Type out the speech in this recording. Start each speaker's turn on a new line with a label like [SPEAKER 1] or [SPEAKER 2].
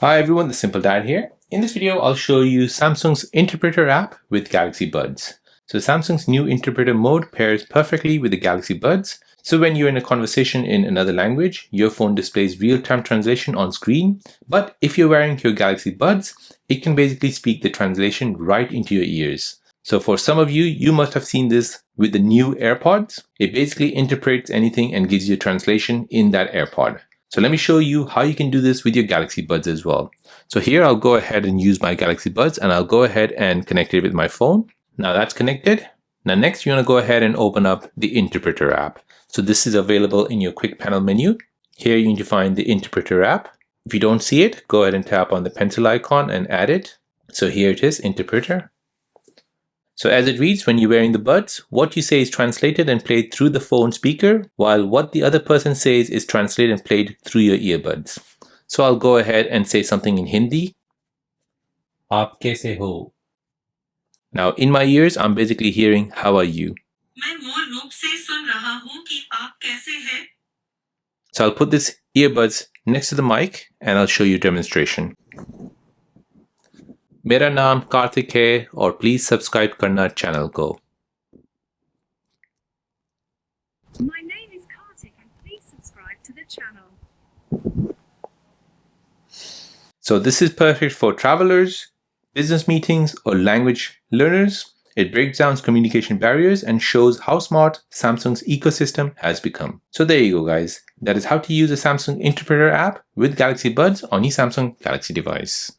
[SPEAKER 1] Hi everyone, the Simple Dad here. In this video, I'll show you Samsung's Interpreter app with Galaxy Buds. So Samsung's new interpreter mode pairs perfectly with the Galaxy Buds. So when you're in a conversation in another language, your phone displays real-time translation on screen. But if you're wearing your Galaxy Buds, it can basically speak the translation right into your ears. So for some of you, you must have seen this with the new AirPods. It basically interprets anything and gives you a translation in that AirPod. So let me show you how you can do this with your Galaxy Buds as well. So here I'll go ahead and use my Galaxy Buds and I'll go ahead and connect it with my phone. Now that's connected. Now next you want to go ahead and open up the Interpreter app. So this is available in your quick panel menu. Here you need to find the Interpreter app. If you don't see it, go ahead and tap on the pencil icon and add it. So here it is, Interpreter. So as it reads, when you're wearing the buds, what you say is translated and played through the phone speaker, while what the other person says is translated and played through your earbuds. So I'll go ahead and say something in Hindi. Aap kaise ho? Now in my ears, I'm basically hearing, how are you?
[SPEAKER 2] मैं मूल रूप से सुन रहा हूँ कि आप कैसे हैं?
[SPEAKER 1] So I'll put this earbuds next to the mic and I'll show you a demonstration. मेरा नाम कार्तिक है और प्लीज सब्सक्राइब करना चैनल को.
[SPEAKER 3] My name is Kartik and please subscribe to the channel.
[SPEAKER 1] So this is perfect for travelers, business meetings, or language learners. It breaks down communication barriers and shows how smart Samsung's ecosystem has become. So there you go, guys. That is how to use a Samsung Interpreter app with Galaxy Buds on your Samsung Galaxy device.